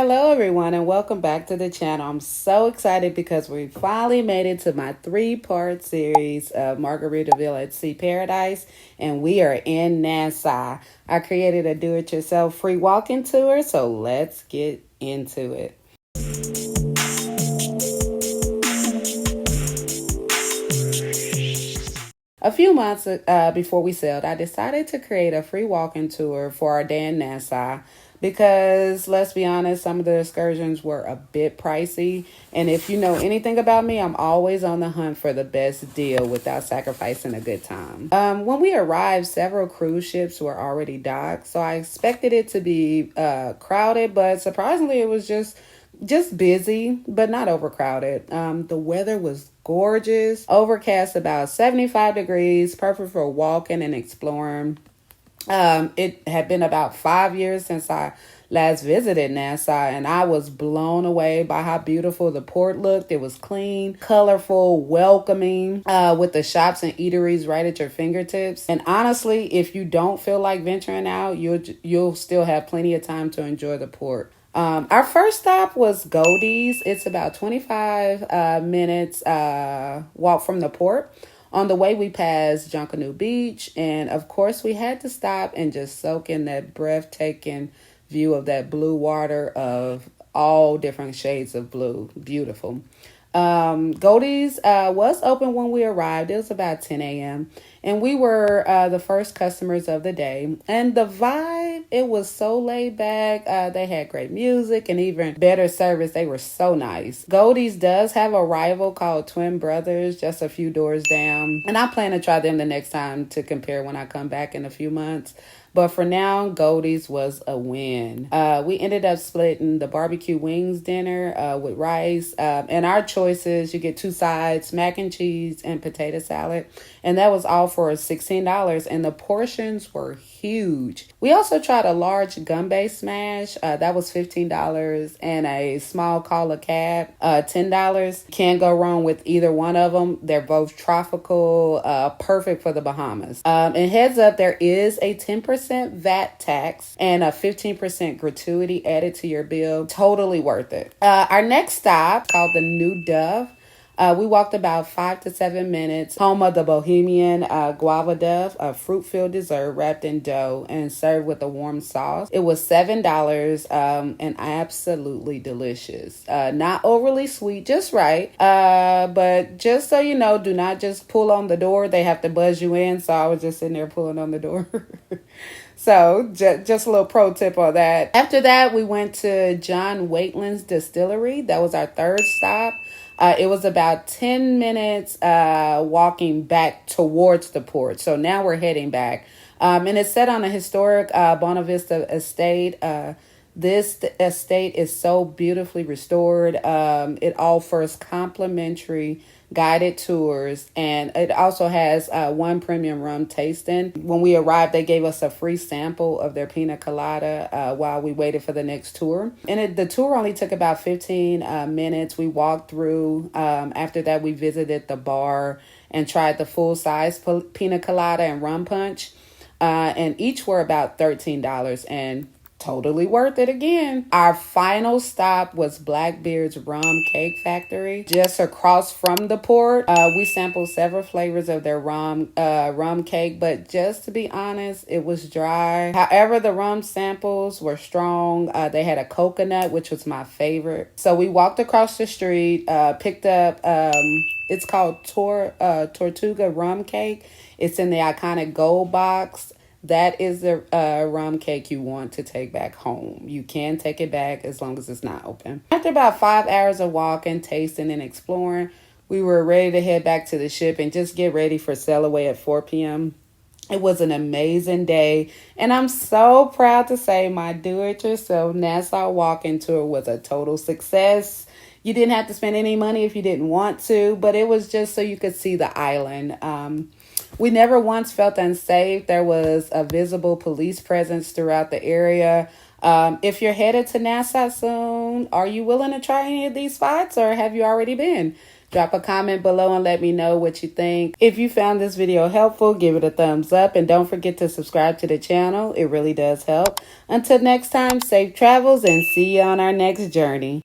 Hello, everyone, and welcome back to the channel. I'm so excited because we finally made it to my three-part series of Margaritaville at Sea Paradise, and we are in Nassau. I created a do-it-yourself free walking tour, so let's get into it. A few months before we sailed, I decided to create a free walking tour for our day in Nassau because, let's be honest, some of the excursions were a bit pricey. And if you know anything about me, I'm always on the hunt for the best deal without sacrificing a good time. When we arrived, several cruise ships were already docked, so I expected it to be crowded, but surprisingly, it was just busy, but not overcrowded. The weather was gorgeous, overcast, about 75 degrees, perfect for walking and exploring. It had been about 5 years since I last visited Nassau, and I was blown away by how beautiful the port looked. It was clean, colorful, welcoming, with the shops and eateries right at your fingertips. And honestly, if you don't feel like venturing out, you'll still have plenty of time to enjoy the port. Our first stop was Goldie's. It's about 25 minutes walk from the port. On the way, we passed Junkanoo Beach, and of course, we had to stop and just soak in that breathtaking view of that blue water of all different shades of blue. Beautiful. Goldie's was open when we arrived. It was about 10 a.m. And we were the first customers of the day. And the vibe, it was so laid back. They had great music and even better service. They were so nice. Goldie's does have a rival called Twin Brothers, just a few doors down. And I plan to try them the next time to compare when I come back in a few months. But for now, Goldie's was a win. We ended up splitting the barbecue wings dinner with rice. And our choices, you get two sides, mac and cheese and potato salad. And that was all for $16. And the portions were huge. We also tried a large gumbo smash. That was $15. And a small call a cab, $10. Can't go wrong with either one of them. They're both tropical, perfect for the Bahamas. And heads up, there is a 10% VAT tax and a 15% gratuity added to your bill. Totally worth it. Our next stop, called the New Dove. We walked about 5 to 7 minutes. Home of the Bohemian guava dove, a fruit-filled dessert wrapped in dough and served with a warm sauce. It was $7 and absolutely delicious. Not overly sweet, just right. But just so you know, do not just pull on the door. They have to buzz you in. So I was just sitting there pulling on the door. So just a little pro tip on that. After that, we went to John Waitland's Distillery. That was our third stop. It was about 10 minutes walking back towards the port. So now we're heading back. And it's set on a historic Bonavista estate. This estate is so beautifully restored. It offers complimentary guided tours, and it also has one premium rum tasting. When we arrived, they gave us a free sample of their pina colada while we waited for the next tour. And the tour only took about 15 minutes. We walked through. After that, we visited the bar and tried the full-size pina colada and rum punch. And each were about $13, and totally worth it again. Our final stop was Blackbeard's Rum Cake Factory, just across from the port. We sampled several flavors of their rum cake, but just to be honest, it was dry. However, the rum samples were strong. They had a coconut, which was my favorite. So we walked across the street, picked up, it's called Tortuga Rum Cake. It's in the iconic gold box. That is the rum cake you want to take back home. You can take it back as long as it's not open. After about 5 hours of walking, tasting, and exploring, we were ready to head back to the ship and just get ready for sail away at 4 p.m. It was an amazing day, and I'm so proud to say my do-it-yourself Nassau walking tour was a total success. You didn't have to spend any money if you didn't want to, but it was just so you could see the island. We never once felt unsafe. There was a visible police presence throughout the area. If you're headed to Nassau soon, are you willing to try any of these spots or have you already been? Drop a comment below and let me know what you think. If you found this video helpful, give it a thumbs up and don't forget to subscribe to the channel. It really does help. Until next time, safe travels and see you on our next journey.